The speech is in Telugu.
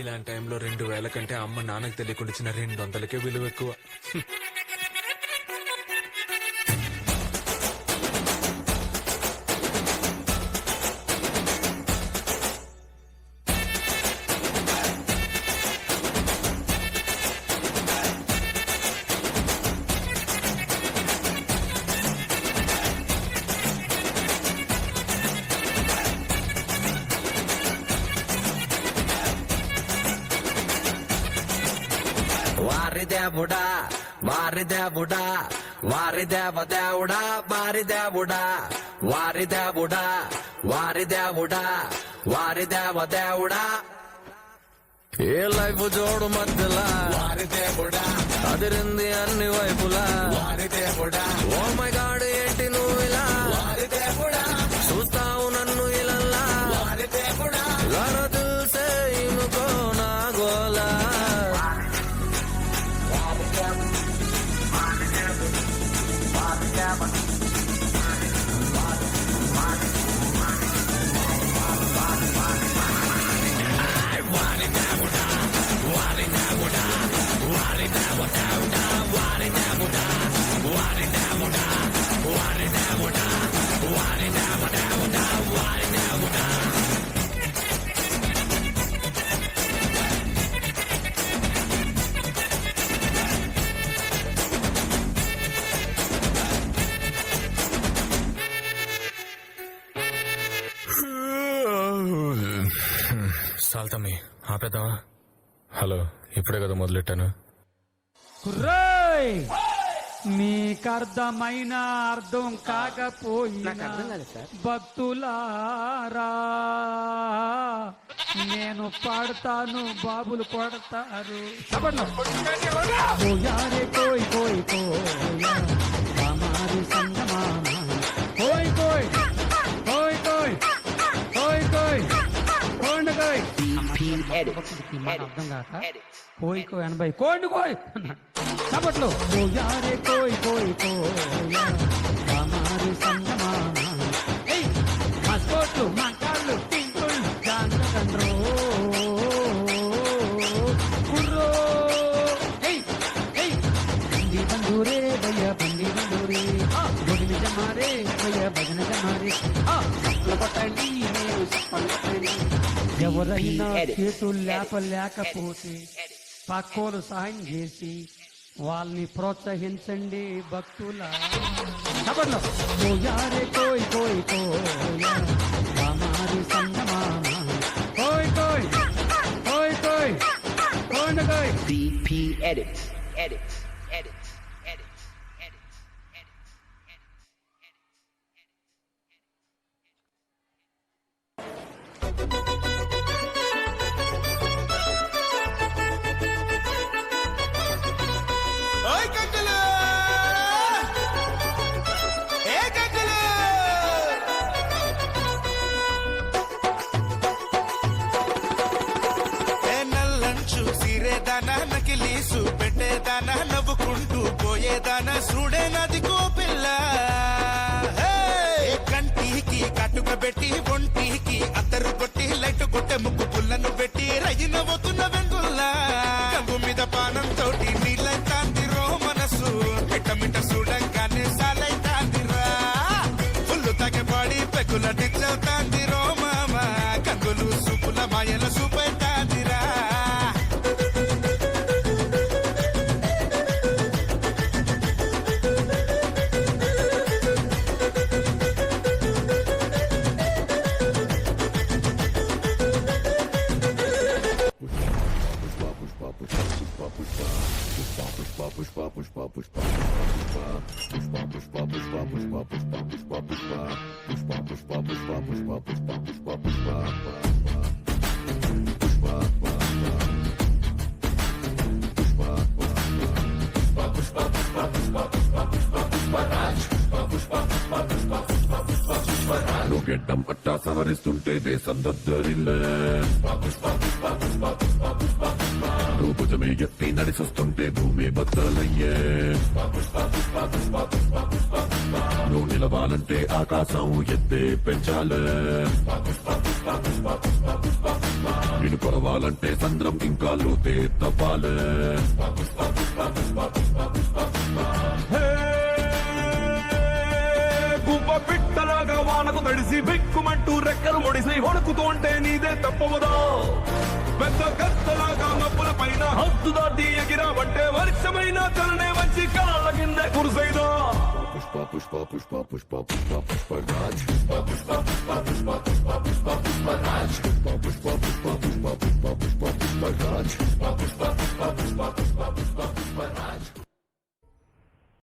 ఇలాంటి టైంలో 2000 కంటే అమ్మ నాన్నకి తెలియకుండా ఇచ్చిన 200కే విలువ ఎక్కువ. వారిదేవుడా వారిదేవుడా వారిదేవదేవుడా వారిదేవుడా వారిదేవుడా వారిదేవుడా వారిదేవదేవుడా ఏ లైఫ్ జోడు మధ్యలా వారిదేవుడా అదిరింది అన్ని వైపులా వారిదేవుడా ఓ మై గాడ్ ఏంటి నువ్వు ఇలా వారిదేవుడా చూస్తావు నన్ను ఇలా వారిదేవుడా గానా దిల్ సే ఇన్కో నా గోలా సాల్తమ్మి ఆపేద్దామా? హలో, ఇప్పుడే కదా మొదలెట్టాను. మీకర్థమైన అర్థం కాకపోయినా భక్తులారా నేను పాడతాను, బాబులు కొడతారు. కోయారే కోయ్ కోయ్ కోయా హమారి సంగమామ కోయ్ కోయ్ కోయ్ కోయ్ కోయ్ కోయ్ కోండ్ కోయ్ అర్థం కాక కోయ్ కోయ్ 80 కోండ్ కోయ్ చప్పట్లు. కోయారే కోయ్ కోయ్ కోయా హమారి సంగమామ మస్కోట్లు మంకాళ్ళు టింకుళ్ళు జాండ్రో కుర్రో బండి బండూరే భయ్య బండి బండూరే భజన జమారే భయ్య భజన జమారే పట్టండి మీరు పట్టండి. ఎవరైనా చేతులు లేకపోతే పక్కోలు సహాయం చేసి వాళ్ళని ప్రోత్సహించండి భక్తుల. కోయారే కోయ్ కోయ్ కోయా హమారి సంగమామ కోయ్ కోయ్ కోయ్ కోయ్ కోండ్ కోయ్. BP edits. నకిలీసు పెట్టేదానా నవ్వుకుంటూ పోయేదానా చూడే నది కోపిల్ల కంటికి కట్టుక పెట్టి ఒంటికి అత్తరు కొట్టి లైట్ కొట్టే ముక్కు పుల్లను పెట్టి రయ్యిన పోతున్న వెంగుల్లా కంగు మీద పానం తోటి నీళ్ళైతాందిరో మనసు మిట్ట చూడంగానే సాలైతాందిరా పుల్లు తగ్గ పాడి పెక్కుల డిచ్చవుతాందిరో మామ కంగులు సూపుల మాయల సూపైతాందిరా. గెడ్డం పట్టా సవరిస్తుంటే దేశం దద్దరిల్లే భుజమే ఎత్తి నడిసొస్తుంటే భూమి బద్దలయ్యే నువ్వు నిలవాలంటే ఆకాశం ఎత్తే పెంచాలే నేను కొలవాలంటే సంద్రం ఇంకా లోతే తవ్వాలే గుబ్బ పిట్టలాగా వానకు తడిసి బిక్కుమంటూ రెక్కలు ముడిసి వణుకుతుంటే నీదే తప్పవదా పెద్ద గద్దలాగా మబ్బుల పైన హద్దు దాటి ఎగిరావంటే వర్షమైన చలనే వచ్చి కాళ్ళ కింద కురుసైదా పుష్ప పుష్ప పుష్ప పుష్ప పుష్ప పుష్పరాజ్ పుష్ప పుష్ప పుష్ప పుష్ప పుష్ప పుష్ప పుష్పరాజ్ పుష్ప పుష్ప పుష్ప పుష్ప పుష్ప పుష్ప పుష్పరాజ్ పుష్ప పుష్ప పుష్ప పుష్ప పుష్ప పుష్ప పుష్పరాజ్